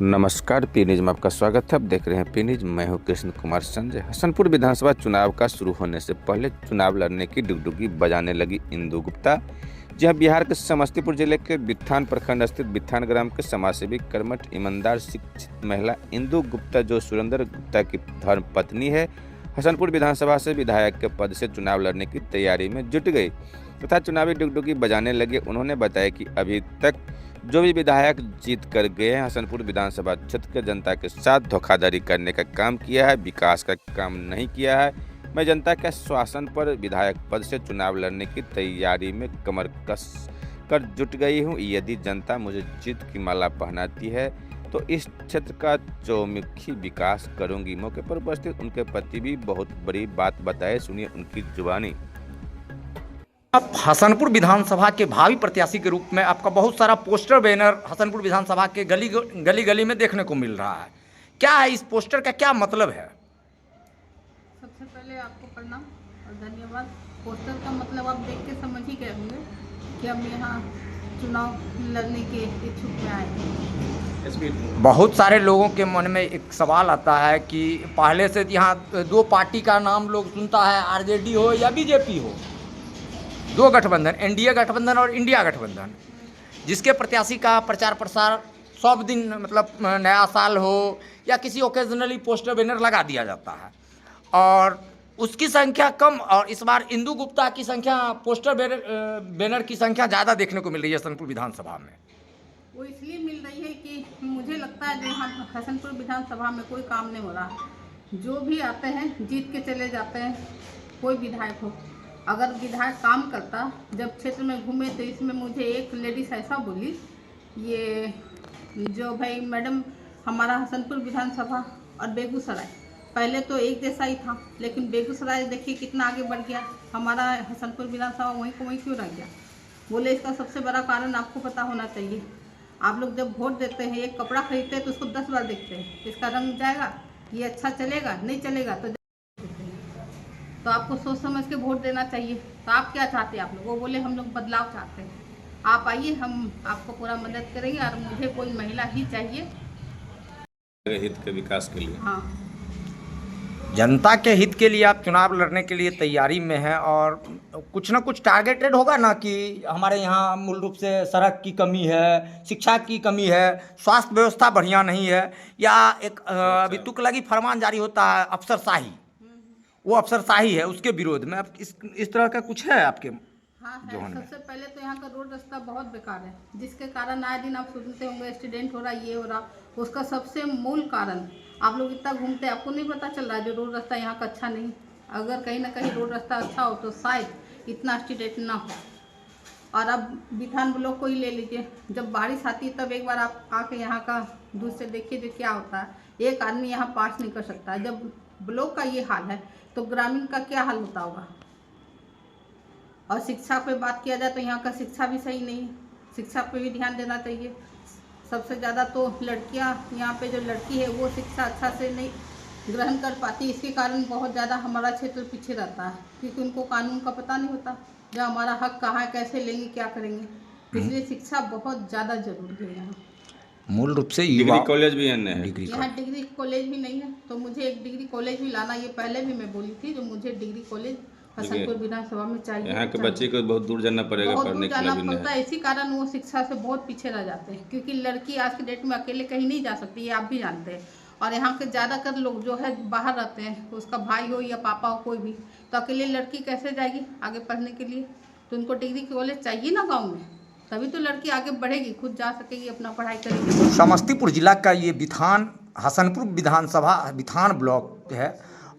नमस्कार, P news में आपका स्वागत है। आप देख रहे हैं पी न्यूज। मैं हूं कृष्ण कुमार संजय। हसनपुर विधानसभा चुनाव का शुरू होने से पहले चुनाव लड़ने की डुगडुगी बजाने लगी इंदु गुप्ता। जहां बिहार के समस्तीपुर जिले के बिथान प्रखंड स्थित बिथान ग्राम के समाजसेवी, कर्मठ, ईमानदार, शिक्षित महिला इंदु गुप्ता, जो सुरेंद्र गुप्ता की धर्म पत्नी है, हसनपुर विधानसभा से विधायक के पद से चुनाव लड़ने की तैयारी में जुट गई तथा चुनावी डुगडुगी बजाने लगे। उन्होंने बताया कि अभी तक जो भी विधायक जीत कर गए हैं, हसनपुर विधानसभा क्षेत्र के जनता के साथ धोखाधड़ी करने का काम किया है, विकास का काम नहीं किया है। मैं जनता के आश्वासन पर विधायक पद से चुनाव लड़ने की तैयारी में कमर कस कर जुट गई हूं। यदि जनता मुझे जीत की माला पहनाती है तो इस क्षेत्र का चौमुखी विकास करूंगी। मौके पर उपस्थित उनके पति भी बहुत बड़ी बात बताए, सुनिए उनकी जुबानी। अब हसनपुर विधानसभा के भावी प्रत्याशी के रूप में आपका बहुत सारा पोस्टर बैनर हसनपुर विधानसभा के गली गली में देखने को मिल रहा है। क्या है इस पोस्टर का, क्या मतलब है? सबसे पहले आपको प्रणाम और धन्यवाद। पोस्टर का मतलब आप देख के समझ ही गए होंगे कि हम यहाँ चुनाव लड़ने के इच्छुक में आए हैं। बहुत सारे लोगों के मन में एक सवाल आता है कि पहले से यहाँ दो पार्टी का नाम लोग सुनता है, आरजेडी हो या बीजेपी हो, दो गठबंधन, एनडीए गठबंधन और इंडिया गठबंधन, जिसके प्रत्याशी का प्रचार प्रसार सब दिन, मतलब नया साल हो या किसी ओकेजनली पोस्टर बैनर लगा दिया जाता है और उसकी संख्या कम, और इस बार इंदु गुप्ता की संख्या, पोस्टर बैनर की संख्या ज़्यादा देखने को मिल रही है हसनपुर विधानसभा में। वो इसलिए मिल रही है कि मुझे लगता है जो यहाँ हसनपुर विधानसभा में कोई काम नहीं हो रहा। जो भी आते हैं जीत के चले जाते हैं, कोई विधायक हो। अगर विधायक काम करता, जब क्षेत्र में घूमे तो इसमें मुझे एक लेडीज ऐसा बोली, ये जो भाई मैडम, हमारा हसनपुर विधानसभा और बेगूसराय पहले तो एक जैसा ही था, लेकिन बेगूसराय देखिए कितना आगे बढ़ गया, हमारा हसनपुर विधानसभा वहीं को वहीं क्यों रह गया। बोले इसका सबसे बड़ा कारण आपको पता होना चाहिए। आप लोग जब वोट देते हैं, एक कपड़ा खरीदते हैं तो उसको 10 बार देखते हैं, इसका रंग जाएगा, ये अच्छा चलेगा, नहीं चलेगा तो आपको सोच समझ के वोट देना चाहिए। तो आप क्या चाहते हैं? आप लोग, वो बोले हम लोग बदलाव चाहते हैं, आप आइए, हम आपको पूरा मदद करेंगे और मुझे कोई महिला ही चाहिए हित के विकास के लिए। हाँ, जनता के हित के लिए आप चुनाव लड़ने के लिए तैयारी में हैं और कुछ ना कुछ टारगेटेड होगा ना कि हमारे यहाँ मूल रूप से सड़क की कमी है, शिक्षा की कमी है, स्वास्थ्य व्यवस्था बढ़िया नहीं है, या एक अभी तुगलकी फरमान जारी होता है अफसरशाही, वो अफसरशाही है, उसके विरोध में अब इस तरह का कुछ है आपके? हाँ है। सबसे पहले तो यहाँ का रोड रास्ता बहुत बेकार है, जिसके कारण आए दिन आप सुनते होंगे एक्सीडेंट हो रहा, ये हो रहा। उसका सबसे मूल कारण, आप लोग इतना घूमते हैं, आपको नहीं पता चल रहा है जो रोड रास्ता यहाँ का अच्छा नहीं। अगर कहीं ना कहीं रोड रास्ता अच्छा हो तो शायद इतना एक्सीडेंट ना हो। और अब बिथान ब्लॉक को ही ले लीजिए, जब बारिश आती है तब एक बार आप आके यहाँ का दूर से देखिए जो क्या होता है। एक आदमी यहाँ पास नहीं कर सकता है। जब ब्लॉक का ये हाल है तो ग्रामीण का क्या हाल होता होगा। और शिक्षा पे बात किया जाए तो यहाँ का शिक्षा भी सही नहीं है, शिक्षा पे भी ध्यान देना चाहिए। सबसे ज़्यादा तो लड़कियाँ, यहाँ पे जो लड़की है वो शिक्षा अच्छा से नहीं ग्रहण कर पाती, इसके कारण बहुत ज़्यादा हमारा क्षेत्र पीछे रहता है, क्योंकि उनको कानून का पता नहीं होता, जो हमारा हक कहाँ है, कैसे लेंगे, क्या करेंगे। इसलिए शिक्षा बहुत ज़्यादा जरूरी है यहाँ। मूल रूप से डिग्री कॉलेज भी है यहाँ डिग्री कॉलेज भी नहीं है, तो मुझे एक डिग्री कॉलेज भी लाना, ये पहले भी मैं बोली थी, जो मुझे डिग्री कॉलेज हसनपुर विधानसभा में चाहिए। यहाँ के बच्चे को बहुत दूर जाना पड़ेगा, बहुत पढ़ने दूर के लिए जाना भी पड़ता है, इसी कारण वो शिक्षा से बहुत पीछे रह जाते हैं, क्योंकि लड़की आज की डेट में अकेले कहीं नहीं जा सकती, ये आप भी जानते हैं। और यहाँ के ज़्यादातर लोग जो है बाहर रहते हैं, उसका भाई हो या पापा हो कोई भी, तो अकेले लड़की कैसे जाएगी आगे पढ़ने के लिए। तो उनको डिग्री कॉलेज चाहिए ना गाँव में, तभी तो लड़की आगे बढ़ेगी, खुद जा सकेगी, अपना पढ़ाई करेगी। समस्तीपुर जिला का ये बिथान, हसनपुर विधानसभा बिथान ब्लॉक है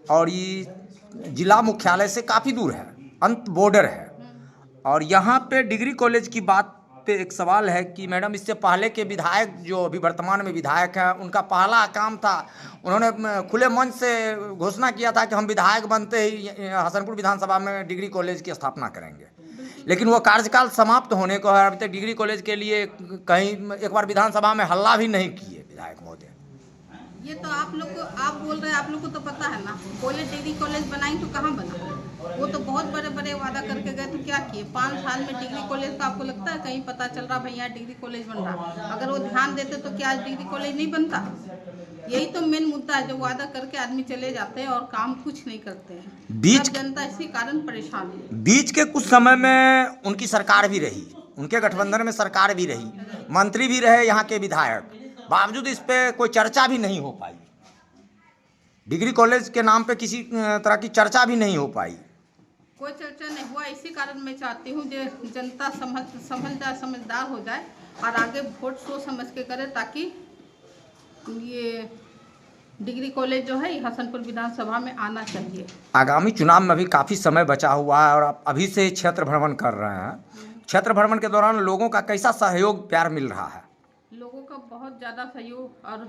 और ये जिला मुख्यालय से काफ़ी दूर है, अंत बॉर्डर है। और यहाँ पे डिग्री कॉलेज की बात पे एक सवाल है कि मैडम, इससे पहले के विधायक जो अभी वर्तमान में विधायक हैं, उनका पहला काम था, उन्होंने खुले मंच से घोषणा किया था कि हम विधायक बनते ही हसनपुर विधानसभा में डिग्री कॉलेज की स्थापना करेंगे, लेकिन वो कार्यकाल समाप्त होने को है, अभी तक डिग्री कॉलेज के लिए कहीं एक बार विधानसभा में हल्ला भी नहीं किए विधायक महोदय। ये तो आप लोग को, आप बोल रहे हैं, आप लोग को तो पता है ना, कॉलेज डिग्री कॉलेज बनाई तो कहाँ बना, वो तो बहुत बड़े बड़े वादा करके गए, तो क्या किए? 5 साल में डिग्री कॉलेज का आपको लगता है कहीं पता चल रहा भैया डिग्री कॉलेज बन रहा? अगर वो ध्यान देते तो क्या आज डिग्री कॉलेज नहीं बनता? यही तो मेन मुद्दा है, जो वादा करके आदमी चले जाते हैं और काम कुछ नहीं करते हैं। बीच सब जनता इसी कारण परेशान है। बीच के कुछ समय में उनकी सरकार भी रही, उनके गठबंधन में सरकार भी रही, मंत्री भी रहे यहाँ के विधायक, बावजूद इस पे कोई चर्चा भी नहीं हो पाई। डिग्री कॉलेज के नाम पे किसी तरह की चर्चा भी नहीं हो पाई। कोई चर्चा नहीं हुआ। इसी कारण मैं चाहती हूँ जो जनता समझ जाए, समझदार हो जाए और आगे वोट सोच समझ के करे, ताकि ये डिग्री कॉलेज जो है हसनपुर विधानसभा में आना चाहिए। आगामी चुनाव में भी काफ़ी समय बचा हुआ है और आप अभी से क्षेत्र भ्रमण कर रहे हैं। क्षेत्र भ्रमण के दौरान लोगों का कैसा सहयोग प्यार मिल रहा है? लोगों का बहुत ज़्यादा सहयोग और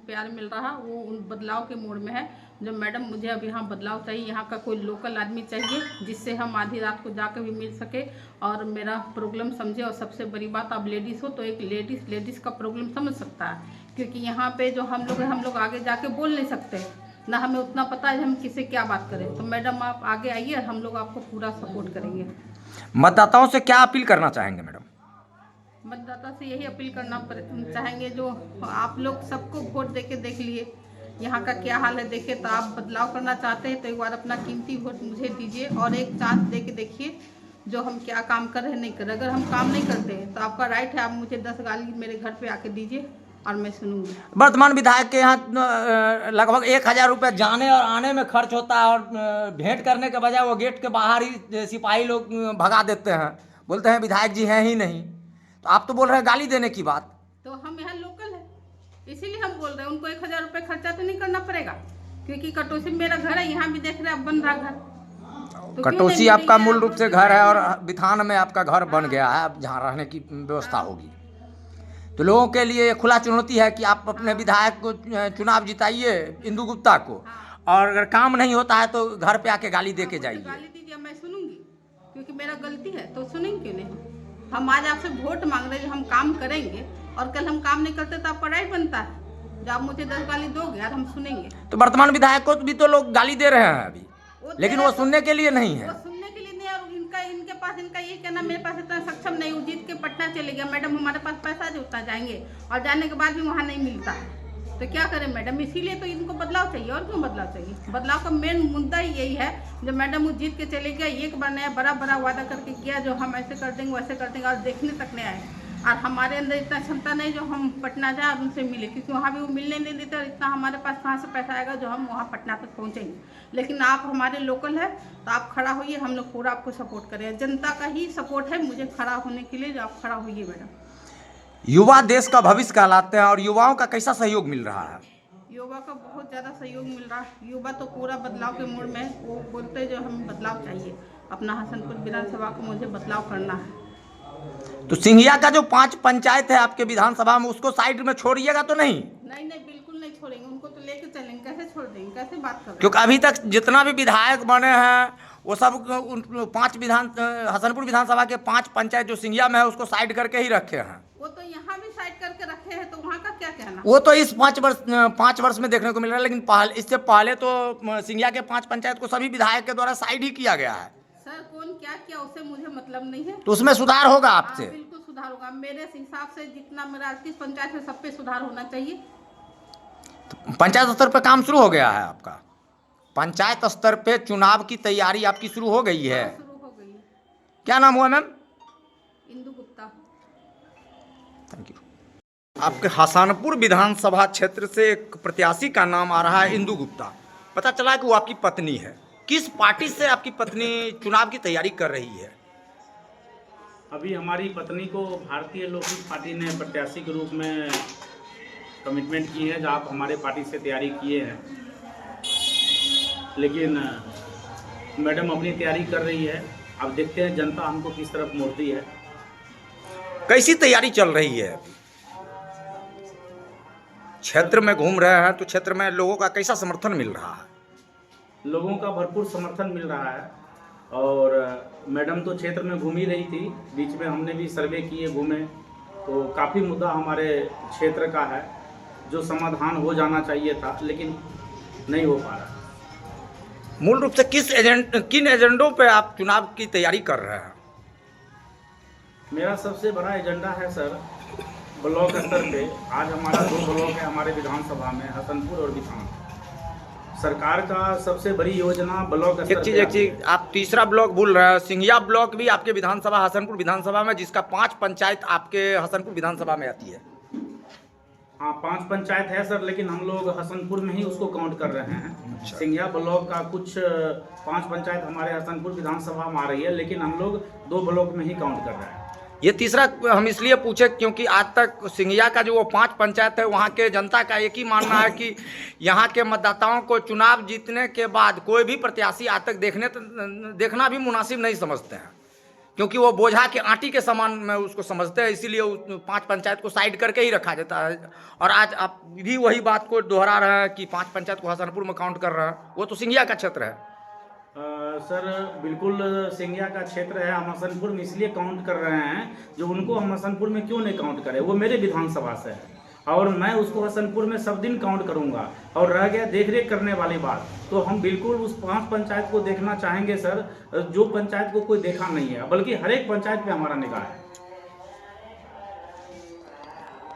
प्यार मिल रहा, वो उन बदलाव के मोड़ में है। जो मैडम मुझे अब यहाँ बदलाव चाहिए, यहाँ का कोई लोकल आदमी चाहिए जिससे हम आधी रात को जाकर भी मिल सके और मेरा प्रॉब्लम समझे। और सबसे बड़ी बात, आप लेडीज़ हो तो एक लेडीज़ का प्रॉब्लम समझ सकता है, क्योंकि यहाँ पे जो हम लोग आगे जाके बोल नहीं सकते ना, हमें उतना पता है हम किसे क्या बात करें। तो मैडम आप आगे आइए, हम लोग आपको पूरा सपोर्ट करेंगे। मतदाताओं से क्या अपील करना चाहेंगे मैडम? मतदाता से यही अपील करना चाहेंगे, जो आप लोग सबको वोट देके देख लिए यहाँ का क्या हाल है, देखे तो आप बदलाव करना चाहते हैं तो एक बार अपना कीमती वोट मुझे दीजिए और एक चांस दे के देखिए जो हम क्या काम कर रहे हैं, नहीं कर रहे। अगर हम काम नहीं करते हैं तो आपका राइट है, आप मुझे 10 गाली मेरे घर पे आके दीजिए और मैं सुनूंगी। वर्तमान विधायक के यहाँ लगभग 1000 रुपये जाने और आने में खर्च होता है और भेंट करने के बजाय वो गेट के बाहर ही सिपाही लोग भगा देते हैं, बोलते हैं विधायक जी हैं ही नहीं। तो आप तो बोल रहे हैं गाली देने की बात। तो हम यहाँ लोकल है इसीलिए हम बोल रहे हैं, उनको 1000 रुपये खर्चा तो नहीं करना पड़ेगा, क्योंकि कटौसी में मेरा घर है, यहाँ भी देख रहे हैं अब बन रहा घर। तो कटौसी आपका मूल रूप से घर है और बिथान में आपका घर बन गया है, अब जहाँ रहने की व्यवस्था होगी। तो लोगों के लिए खुला चुनौती है कि आप अपने विधायक को चुनाव जिताइए इंदु गुप्ता को, और अगर काम नहीं होता है तो घर पे आके गाली दे के जाइए। गाली दीजिए, मैं सुनूंगी, क्योंकि मेरा गलती है तो सुनेंगे क्यों नहीं। हम आज आपसे वोट मांग रहे हैं, हम काम करेंगे और कल हम काम नहीं करते तो आपका राइट बनता है, जब आप मुझे 10 गाली दोगे यार हम सुनेंगे। तो वर्तमान विधायक को भी तो लोग गाली दे रहे हैं अभी, लेकिन वो सुनने के लिए नहीं है। वो सुनने के लिए नहीं, और इनके पास इनका ये कहना मेरे पास इतना सक्षम नहीं, वो जीत के पटना चले गया। मैडम हमारे पास पैसा जो उतना जाएंगे और जाने के बाद भी वहाँ नहीं मिलता है, तो क्या करें मैडम। इसीलिए तो इनको बदलाव चाहिए, और क्यों बदलाव चाहिए। बदलाव का मेन मुद्दा ही यही है, जो मैडम वो जीत के चले गया, एक बार नया बड़ा वादा करके किया जो हम ऐसे कर देंगे वैसे कर देंगे, और देखने तक नहीं आए। और हमारे अंदर इतना क्षमता नहीं जो हम पटना जाए और उनसे मिले, क्योंकि वहाँ भी वो मिलने नहीं देते, और इतना हमारे पास कहाँ से पैसा आएगा जो हम वहाँ पटना तक पहुँचेंगे। लेकिन आप हमारे लोकल है तो आप खड़ा होइए, हम लोग पूरा आपको सपोर्ट करें। जनता का ही सपोर्ट है मुझे खड़ा होने के लिए, जो आप खड़ा होइए मैडम। युवा देश का भविष्य कहलाते हैं और युवाओं का कैसा सहयोग मिल रहा है? युवा का बहुत ज़्यादा सहयोग मिल रहा है। युवा तो पूरा बदलाव के मोड़ में, वो बोलते हैं जो हमें बदलाव चाहिए, अपना हसनपुर विधानसभा को मुझे बदलाव करना है। तो सिंघिया का जो 5 पंचायत है आपके विधानसभा में, उसको साइड में छोड़िएगा तो नहीं? नहीं बिल्कुल नहीं छोड़ेंगे, उनको तो लेके चलेंगे। कैसे छोड़ देंगे, कैसे बात कर रहे हैं? क्योंकि अभी तक जितना भी विधायक बने हैं वो सब 5 हसनपुर विधानसभा के 5 पंचायत जो सिंघिया में है उसको साइड करके ही रखे हैं। वो तो यहाँ भी साइड करके रखे हैं, तो वहाँ का क्या कहना। वो तो इस 5 वर्ष में देखने को मिल रहा है, लेकिन इससे पहले तो सिंघिया के 5 पंचायत को सभी विधायक के द्वारा साइड ही किया गया है। सर कौन क्या किया उससे मुझे मतलब नहीं है। तो उसमें सुधार होगा आपसे? बिल्कुल सुधार होगा मेरे हिसाब से, जितना मेरा 38 पंचायत है सब पे सुधार होना चाहिए। तो पंचायत स्तर पर काम शुरू हो गया है आपका? पंचायत स्तर पे चुनाव की तैयारी आपकी शुरू हो गई है? शुरू हो गई है। क्या नाम हुआ ma'am? Indu Gupta. Thank you. आपके हसनपुर विधानसभा क्षेत्र से एक प्रत्याशी का नाम आ रहा है इंदु गुप्ता। पता चला कि वो आपकी पत्नी है। किस पार्टी से आपकी पत्नी चुनाव की तैयारी कर रही है? अभी हमारी पत्नी को भारतीय लोकहित पार्टी ने प्रत्याशी के रूप में कमिटमेंट की है, जो आप हमारे पार्टी से तैयारी किए हैं। लेकिन मैडम अपनी तैयारी कर रही है, अब देखते हैं जनता हमको किस तरफ मोड़ती है। कैसी तैयारी चल रही है? क्षेत्र में घूम रहे हैं तो क्षेत्र में लोगों का कैसा समर्थन मिल रहा है? लोगों का भरपूर समर्थन मिल रहा है, और मैडम तो क्षेत्र में घूम ही रही थी, बीच में हमने भी सर्वे किए, घूमे, तो काफ़ी मुद्दा हमारे क्षेत्र का है जो समाधान हो जाना चाहिए था, लेकिन नहीं हो पा रहा। मूल रूप से किन एजेंडों पे आप चुनाव की तैयारी कर रहे हैं? मेरा सबसे बड़ा एजेंडा है सर, ब्लॉक स्तर पे आज हमारा 2 ब्लॉक है हमारे विधानसभा में, हसनपुर और बिथान। सरकार का सबसे बड़ी योजना ब्लॉक स्तर पे एक चीज आप तीसरा ब्लॉक भूल रहे हैं। सिंघिया ब्लॉक भी आपके विधानसभा हसनपुर विधानसभा में, जिसका 5 पंचायत आपके हसनपुर विधानसभा में आती है। हाँ 5 पंचायत है सर, लेकिन हम लोग हसनपुर में ही उसको काउंट कर रहे हैं। सिंघिया ब्लॉक का कुछ 5 पंचायत हमारे हसनपुर विधानसभा में आ रही है, लेकिन हम लोग 2 ब्लॉक में ही काउंट कर रहे हैं। ये तीसरा हम इसलिए पूछे क्योंकि आज तक सिंघिया का जो वो 5 पंचायत है, वहाँ के जनता का एक ही मानना है कि यहाँ के मतदाताओं को चुनाव जीतने के बाद कोई भी प्रत्याशी आज तक देखना भी मुनासिब नहीं समझते हैं, क्योंकि वो बोझा के आटी के समान में उसको समझते हैं। इसीलिए उस 5 पंचायत को साइड करके ही रखा जाता है। और आज आप भी वही बात को दोहरा रहे हैं कि 5 पंचायत को हसनपुर में काउंट कर रहे हैं, वो तो सिंघिया का क्षेत्र है। सर बिल्कुल सिंघिया का क्षेत्र है, हम हसनपुर में इसलिए काउंट कर रहे हैं, जो उनको हम हसनपुर में क्यों नहीं काउंट करें, वो मेरे विधानसभा से है और मैं उसको हसनपुर में सब दिन काउंट करूंगा। और रह गया देख रेख करने वाली बात, तो हम बिल्कुल उस 5 पंचायत को देखना चाहेंगे सर, जो पंचायत को कोई देखा नहीं है, बल्कि हर एक पंचायत पे हमारा निगाह है।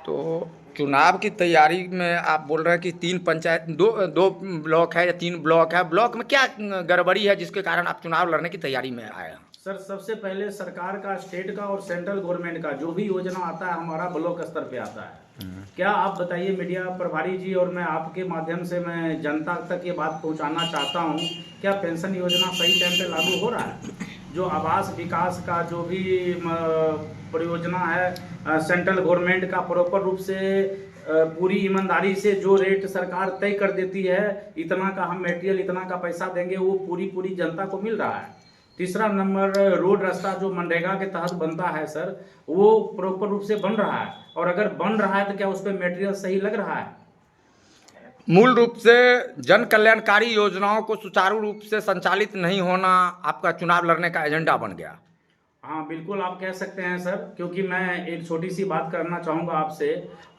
तो चुनाव की तैयारी में आप बोल रहे हैं कि 3 पंचायत, दो ब्लॉक है या 3 ब्लॉक है, ब्लॉक में क्या गड़बड़ी है जिसके कारण आप चुनाव लड़ने की तैयारी में आए हैं? सर सबसे पहले सरकार का, स्टेट का और सेंट्रल गवर्नमेंट का जो भी योजना आता है हमारा ब्लॉक स्तर पे आता है। क्या आप बताइए मीडिया प्रभारी जी, और मैं आपके माध्यम से मैं जनता तक ये बात पहुंचाना चाहता हूं, क्या पेंशन योजना सही टाइम पे लागू हो रहा है? जो आवास विकास का जो भी परियोजना है सेंट्रल गवर्नमेंट का, प्रॉपर रूप से पूरी ईमानदारी से जो रेट सरकार तय कर देती है, इतना का हम मटेरियल, इतना का पैसा देंगे, वो पूरी जनता को मिल रहा है। तीसरा नंबर, रोड रास्ता जो मनरेगा के तहत बनता है सर, वो प्रॉपर रूप से बन रहा है, और अगर बन रहा है तो क्या उस पर मटेरियल सही लग रहा है? मूल रूप से जन कल्याणकारी योजनाओं को सुचारू रूप से संचालित नहीं होना आपका चुनाव लड़ने का एजेंडा बन गया। हाँ बिल्कुल आप कह सकते हैं सर, क्योंकि मैं एक छोटी सी बात करना चाहूँगा आपसे।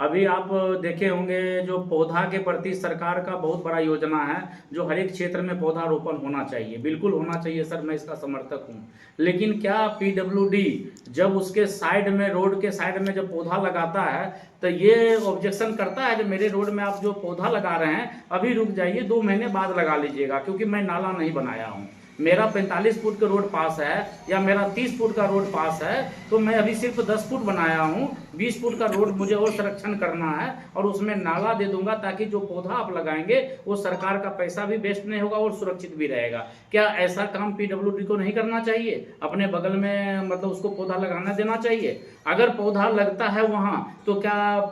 अभी आप देखे होंगे जो पौधा के प्रति सरकार का बहुत बड़ा योजना है, जो हर एक क्षेत्र में पौधारोपण होना चाहिए, बिल्कुल होना चाहिए सर, मैं इसका समर्थक हूँ। लेकिन क्या PWD जब उसके साइड में, रोड के साइड में जब पौधा लगाता है, तो ये ऑब्जेक्शन करता है कि मेरे रोड में आप जो पौधा लगा रहे हैं अभी रुक जाइए, 2 महीने बाद लगा लीजिएगा, क्योंकि मैं नाला नहीं बनाया हूँ। मेरा 45 फुट का रोड पास है या मेरा 30 फुट का रोड पास है, तो मैं अभी सिर्फ 10 फुट बनाया हूँ। 20 फुट का रोड मुझे और संरक्षण करना है, और उसमें नाला दे दूंगा, ताकि जो पौधा आप लगाएंगे वो सरकार का पैसा भी वेस्ट नहीं होगा और सुरक्षित भी रहेगा। क्या ऐसा काम PWD को नहीं करना चाहिए? अपने बगल में मतलब उसको पौधा लगाना देना चाहिए। अगर पौधा लगता है वहाँ, तो क्या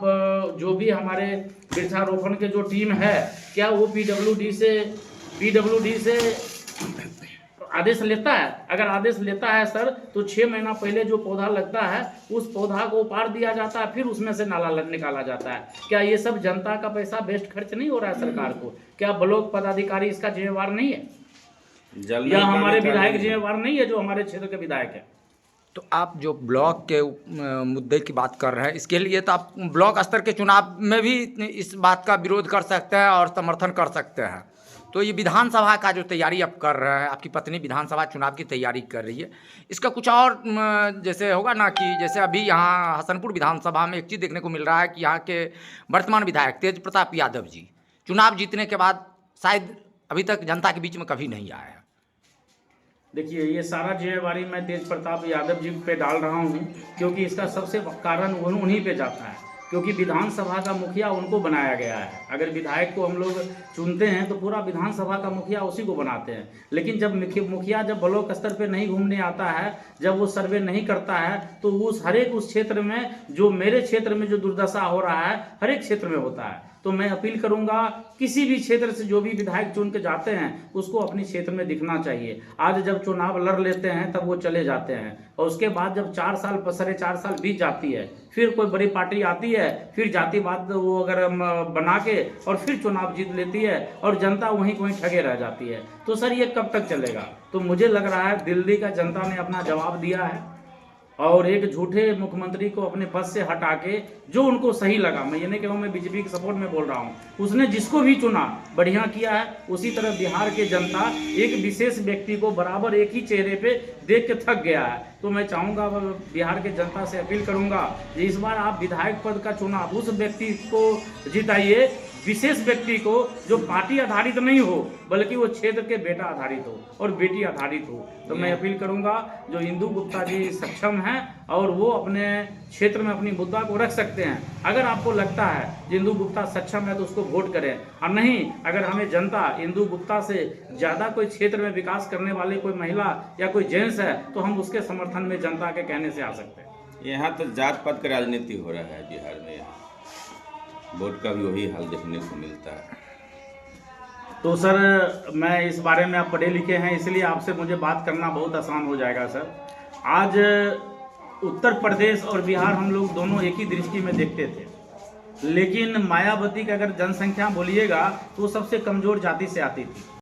जो भी हमारे वृक्षारोपण के जो टीम है, क्या वो PWD से आदेश लेता है? अगर आदेश लेता है सर, तो 6 महीना पहले जो पौधा लगता है उस पौधा को उपाड़ दिया जाता है, फिर उसमें से नाला निकाला जाता है। क्या ये सब जनता का पैसा वेस्ट खर्च नहीं हो रहा है सरकार को? क्या ब्लॉक पदाधिकारी इसका जिम्मेवार नहीं है, या हमारे विधायक जिम्मेवार नहीं है जो हमारे क्षेत्र के विधायक है? तो आप जो ब्लॉक के मुद्दे की बात कर रहे हैं, इसके लिए तो आप ब्लॉक स्तर के चुनाव में भी इस बात का विरोध कर सकते हैं और समर्थन कर सकते हैं। तो ये विधानसभा का जो तैयारी आप कर रहे हैं, आपकी पत्नी विधानसभा चुनाव की तैयारी कर रही है, इसका कुछ और जैसे होगा ना कि जैसे अभी यहाँ हसनपुर विधानसभा में एक चीज़ देखने को मिल रहा है कि यहाँ के वर्तमान विधायक तेज प्रताप यादव जी चुनाव जीतने के बाद शायद अभी तक जनता के बीच में कभी नहीं आए हैं। देखिए, ये सारा जिम्मेवारी मैं तेज प्रताप यादव जी पे डाल रहा हूँ, क्योंकि इसका सबसे कारण उन्हीं पे जाता है, क्योंकि विधानसभा का मुखिया उनको बनाया गया है। अगर विधायक को हम लोग चुनते हैं तो पूरा विधानसभा का मुखिया उसी को बनाते हैं, लेकिन जब मुखिया जब ब्लॉक स्तर पे नहीं घूमने आता है, जब वो सर्वे नहीं करता है, तो उस क्षेत्र में, जो मेरे क्षेत्र में जो दुर्दशा हो रहा है, हर एक क्षेत्र में होता है। तो मैं अपील करूंगा, किसी भी क्षेत्र से जो भी विधायक चुन के जाते हैं उसको अपने क्षेत्र में दिखना चाहिए। आज जब चुनाव लड़ लेते हैं तब वो चले जाते हैं, और उसके बाद जब 4 साल 4.5 साल बीत जाती है, फिर कोई बड़ी पार्टी आती है, फिर जातिवाद वो अगर बना के और फिर चुनाव जीत लेती है, और जनता वहीं ठगे रह जाती है। तो सर ये कब तक चलेगा? तो मुझे लग रहा है दिल्ली का जनता ने अपना जवाब दिया है, और एक झूठे मुख्यमंत्री को अपने पद से हटा के जो उनको सही लगा, मैं ये नहीं कह रहा हूँ मैं बीजेपी के सपोर्ट में बोल रहा हूँ, उसने जिसको भी चुना बढ़िया किया है। उसी तरह बिहार के जनता एक विशेष व्यक्ति को बराबर एक ही चेहरे पे देख के थक गया है। तो मैं चाहूँगा बिहार के जनता से अपील करूँगा कि इस बार आप विधायक पद का चुनाव उस व्यक्ति को जिताइए, विशेष व्यक्ति को जो पार्टी आधारित नहीं हो बल्कि वो क्षेत्र के बेटा आधारित हो और बेटी आधारित हो। तो मैं अपील करूंगा जो इंदु गुप्ता जी सक्षम हैं और वो अपने क्षेत्र में अपनी मुद्दा को रख सकते हैं। अगर आपको लगता है इंदु गुप्ता सक्षम है तो उसको वोट करें, और नहीं अगर हमें जनता इंदु गुप्ता से ज़्यादा कोई क्षेत्र में विकास करने वाले कोई महिला या कोई जेंट्स है तो हम उसके समर्थन में जनता के कहने से आ सकते हैं। यहाँ तो जात पात का राजनीति हो रहा है बिहार में, वोट का भी वही हाल देखने को मिलता है। तो सर मैं इस बारे में, आप पढ़े लिखे हैं इसलिए आपसे मुझे बात करना बहुत आसान हो जाएगा सर। आज उत्तर प्रदेश और बिहार हम लोग दोनों एक ही दृष्टि में देखते थे, लेकिन मायावती की अगर जनसंख्या बोलिएगा तो वो सबसे कमज़ोर जाति से आती थी।